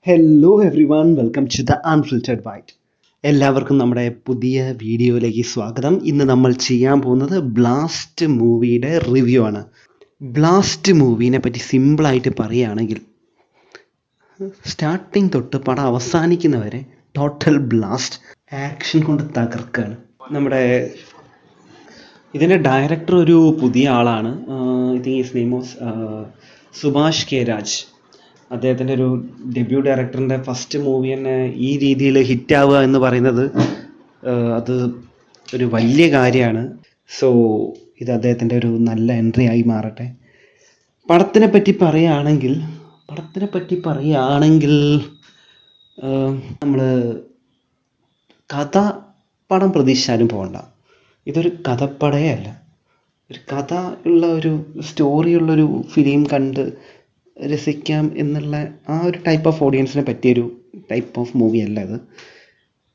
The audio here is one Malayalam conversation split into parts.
Hello everyone, welcome to the unfiltered byte. എല്ലാവർക്കും നമ്മുടെ പുതിയ വീഡിയോയിലേക്ക് സ്വാഗതം. ഇന്ന് നമ്മൾ ചെയ്യാൻ പോകുന്നത് ബ്ലാസ്റ്റ് മൂവിയുടെ റിവ്യൂ ആണ്. ബ്ലാസ്റ്റ് മൂവിനെ പറ്റി സിമ്പിളായിട്ട് പറയുകയാണെങ്കിൽ, സ്റ്റാർട്ടിങ് തൊട്ട് പടം അവസാനിക്കുന്നവരെ ടോട്ടൽ ബ്ലാസ്റ്റ് ആക്ഷൻ കൊണ്ട് തകർക്കുകയാണ്. നമ്മുടെ ഇതിൻ്റെ ഡയറക്ടർ ഒരു പുതിയ ആളാണ്. I think his name was Subhash K Raj. അദ്ദേഹത്തിൻ്റെ ഒരു ഡെബ്യൂ ഡയറക്ടറിൻ്റെ ഫസ്റ്റ് മൂവി തന്നെ ഈ രീതിയിൽ ഹിറ്റാവുക എന്ന് പറയുന്നത് അത് ഒരു വലിയ കാര്യമാണ്. സോ ഇത് അദ്ദേഹത്തിൻ്റെ ഒരു നല്ല എൻട്രി ആയി മാറട്ടെ. പടത്തിനെ പറ്റി പറയുകയാണെങ്കിൽ നമ്മൾ കഥ പടം പ്രതീക്ഷിച്ചാലും പോകണ്ട. ഇതൊരു കഥപ്പടയേ അല്ല. ഒരു കഥ ഉള്ള ഒരു സ്റ്റോറിയുള്ളൊരു ഫിലിം കണ്ട് രസിക്കാം എന്നുള്ള ആ ഒരു ടൈപ്പ് ഓഫ് ഓഡിയൻസിനെ പറ്റിയൊരു ടൈപ്പ് ഓഫ് മൂവി അല്ല ഇത്.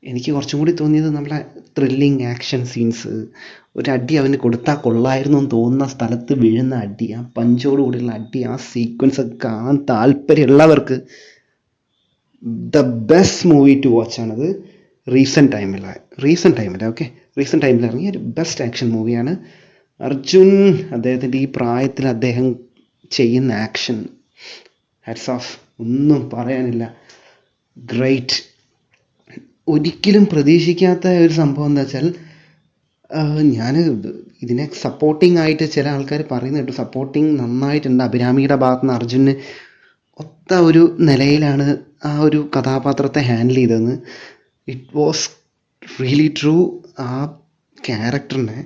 എനിക്ക് കുറച്ചും കൂടി തോന്നിയത് നമ്മളെ ത്രില്ലിങ് ആക്ഷൻ സീൻസ്, ഒരു അടി അവന് കൊടുത്താൽ കൊള്ളായിരുന്നു എന്ന് തോന്നുന്ന സ്ഥലത്ത് വീഴുന്ന അടി, ആ പഞ്ചോട് കൂടിയുള്ള അടി, ആ സീക്വൻസ് ഒക്കെ കാണാൻ താല്പര്യമുള്ളവർക്ക് the best movie to watch ആണത്. റീസെൻറ്റ് ടൈമിൽ ഇറങ്ങിയ ഒരു ബെസ്റ്റ് ആക്ഷൻ മൂവിയാണ്. അർജുൻ അദ്ദേഹത്തിൻ്റെ ഈ പ്രായത്തിൽ അദ്ദേഹം ചെയ്യുന്ന ആക്ഷൻ, ഹാറ്റ്സ് ഓഫ്, ഒന്നും പറയാനില്ല. ഗ്രേറ്റ്. ഒരിക്കലും പ്രതീക്ഷിക്കാത്ത ഒരു സംഭവം എന്താ വെച്ചാൽ, ഞാൻ ഇതിനെ സപ്പോർട്ടിംഗ് ആയിട്ട് ചില ആൾക്കാർ പറയുന്നത് കേട്ടു. സപ്പോർട്ടിങ് നന്നായിട്ടുണ്ട്. അഭിരാമിയുടെ ഭാഗത്ത് നിന്ന് അർജുന് ഒത്ത ഒരു നിലയിലാണ് ആ ഒരു കഥാപാത്രത്തെ ഹാൻഡിൽ ചെയ്തതെന്ന്. It was really true. ആ ക്യാരക്ടറിനെ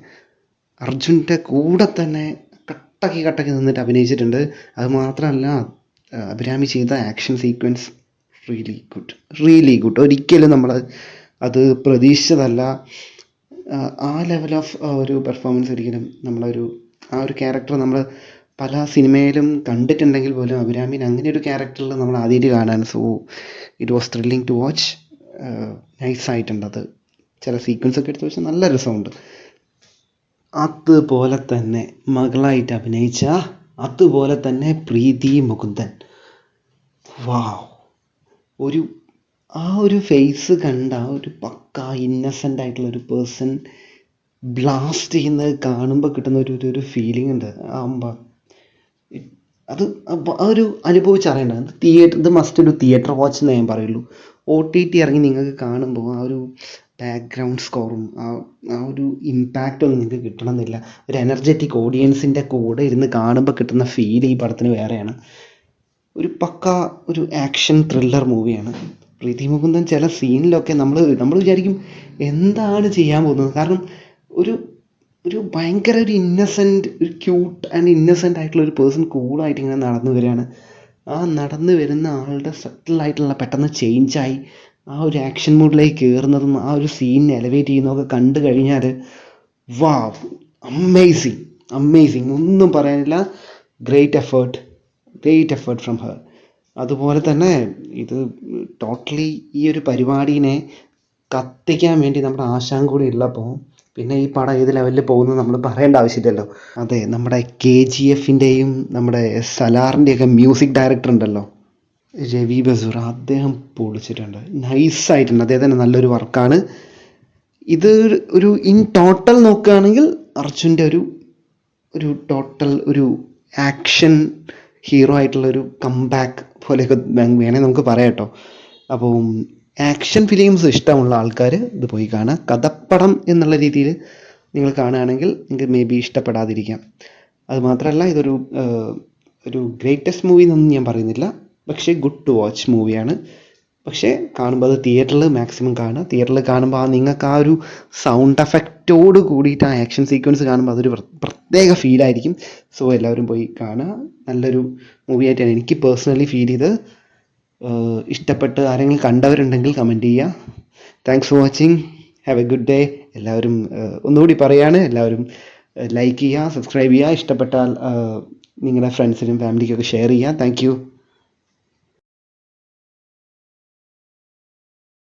അർജുൻ്റെ കൂടെ തന്നെ കട്ടക്കി നിന്നിട്ട് അഭിനയിച്ചിട്ടുണ്ട്. അത് മാത്രമല്ല, അഭിരാമി ചെയ്ത ആക്ഷൻ സീക്വൻസ് റിയലി ഗുഡ്. ഒരിക്കലും നമ്മൾ അത് പ്രതീക്ഷിച്ചതല്ല. ആ ലെവൽ ഓഫ് ഒരു പെർഫോമൻസ് ഒരിക്കലും ആ ഒരു ക്യാരക്ടർ നമ്മൾ പല സിനിമയിലും കണ്ടിട്ടുണ്ടെങ്കിൽ പോലും അഭിരാമിന് അങ്ങനെ ഒരു ക്യാരക്ടറിൽ നമ്മൾ ആദ്യമായിട്ട് കാണാൻ. So it was thrilling to watch. നൈസായിട്ടുണ്ട്. അത് ചില സീക്വൻസ് ഒക്കെ എടുത്ത് വെച്ചാൽ നല്ല രസമുണ്ട്. അതുപോലെ തന്നെ മകളായിട്ട് അഭിനയിച്ച അതുപോലെ തന്നെ പ്രീതി മുകുന്ദൻ. വാവ്! ആ ഒരു ഫേസ് കണ്ട ഒരു പക്ക ഇന്നസെൻ്റ് ആയിട്ടുള്ള ഒരു പേഴ്സൺ ബ്ലാസ്റ്റ് ചെയ്യുന്നത് കാണുമ്പോൾ കിട്ടുന്ന ഒരു ഫീലിംഗ് ഉണ്ട്. അത് ആ ഒരു അനുഭവിച്ചറിയേണ്ടത്. ഇത് മസ്റ്റ് ഒരു തിയേറ്റർ വാച്ച് എന്നേ ഞാൻ പറയുള്ളൂ. OTT ഇറങ്ങി നിങ്ങൾക്ക് കാണുമ്പോൾ ആ ഒരു ബാക്ക്ഗ്രൗണ്ട് സ്കോറും ആ ഒരു ഇമ്പാക്റ്റ് ഒന്നും നിങ്ങൾക്ക് കിട്ടണമെന്നില്ല. ഒരു എനർജറ്റിക് ഓഡിയൻസിൻ്റെ കൂടെ ഇരുന്ന് കാണുമ്പോൾ കിട്ടുന്ന ഫീൽ ഈ പടത്തിന് വേറെയാണ്. ഒരു പക്ക ഒരു ആക്ഷൻ ത്രില്ലർ മൂവിയാണ്. പ്രീതി മുകുന്ദൻ ചില സീനിലൊക്കെ നമ്മൾ വിചാരിക്കും എന്താണ് ചെയ്യാൻ പോകുന്നത്. കാരണം ഒരു ഭയങ്കര ഒരു ഇന്നസെൻറ്റ്, ഒരു ക്യൂട്ട് ആൻഡ് ഇന്നസെൻ്റ് ആയിട്ടുള്ള ഒരു പേഴ്സൺ കൂളായിട്ട് ഇങ്ങനെ നടന്നു വരികയാണ്. ആ നടന്നു വരുന്ന ആളുടെ സട്ടിലായിട്ടുള്ള പെട്ടെന്ന് ചേഞ്ചായി ആ ഒരു ആക്ഷൻ മൂഡിലേക്ക് കയറുന്നതും ആ ഒരു സീൻ എലവേറ്റ് ചെയ്യുന്നതൊക്കെ കണ്ടു കഴിഞ്ഞാൽ വാവ്, അമേസിങ്, ഒന്നും പറയാനില്ല. Great effort from her. അതുപോലെ തന്നെ ഇത് ടോട്ടലി ഈ ഒരു പരിപാടീനെ കത്തിക്കാൻ വേണ്ടി നമ്മുടെ ആശാൻ കൂടി ഉള്ളപ്പോൾ പിന്നെ ഈ പടം ഏത് ലെവലിൽ പോകുന്നത് നമ്മൾ പറയേണ്ട ആവശ്യമില്ലല്ലോ. അതെ, നമ്മുടെ KGFൻ്റെയും നമ്മുടെ സലാറിൻ്റെയൊക്കെ മ്യൂസിക് ഡയറക്ടർ ഉണ്ടല്ലോ, രവി ബസൂർ, അദ്ദേഹം പൊളിച്ചിട്ടുണ്ട്. നൈസായിട്ടുണ്ട്. അദ്ദേഹത്തിൻ്റെ നല്ലൊരു വർക്കാണ് ഇത്. ഒരു ഇൻ ടോട്ടൽ നോക്കുകയാണെങ്കിൽ അർജുൻ്റെ ഒരു ടോട്ടൽ ഒരു ആക്ഷൻ ഹീറോ ആയിട്ടുള്ളൊരു കംബാക്ക് പോലെയൊക്കെ വേണേൽ നമുക്ക് പറയാം കേട്ടോ. അപ്പോൾ ആക്ഷൻ ഫിലിംസ് ഇഷ്ടമുള്ള ആൾക്കാർ ഇത് പോയി കാണുക. കഥപ്പടം എന്നുള്ള രീതിയിൽ നിങ്ങൾ കാണുകയാണെങ്കിൽ നിങ്ങൾക്ക് മേ ബി ഇഷ്ടപ്പെടാതിരിക്കാം. അതുമാത്രമല്ല, ഒരു ഗ്രേറ്റസ്റ്റ് മൂവി എന്നൊന്നും ഞാൻ പറയുന്നില്ല, പക്ഷേ ഗുഡ് ടു വാച്ച് മൂവിയാണ്. പക്ഷേ കാണുമ്പോൾ അത് തിയേറ്ററിൽ മാക്സിമം കാണുക. തിയേറ്ററിൽ കാണുമ്പോൾ നിങ്ങൾക്ക് ആ ഒരു സൗണ്ട് എഫക്റ്റോട് കൂടിയിട്ട് ആ ആക്ഷൻ സീക്വൻസ് കാണുമ്പോൾ അതൊരു പ്രത്യേക ഫീലായിരിക്കും. സോ എല്ലാവരും പോയി കാണുക. നല്ലൊരു മൂവിയായിട്ടാണ് എനിക്ക് പേഴ്സണലി ഫീൽ ചെയ്ത്. ഇഷ്ടപ്പെട്ട് ആരെങ്കിലും കണ്ടവരുണ്ടെങ്കിൽ കമൻറ്റ് ചെയ്യുക. Thanks for watching. Have A good day. എല്ലാവരും ഒന്നുകൂടി പറയുകയാണ്, എല്ലാവരും ലൈക്ക് ചെയ്യുക, സബ്സ്ക്രൈബ് ചെയ്യുക. ഇഷ്ടപ്പെട്ടാൽ നിങ്ങളുടെ ഫ്രണ്ട്സിനും ഫാമിലിക്കൊക്കെ ഷെയർ ചെയ്യുക. Thank you.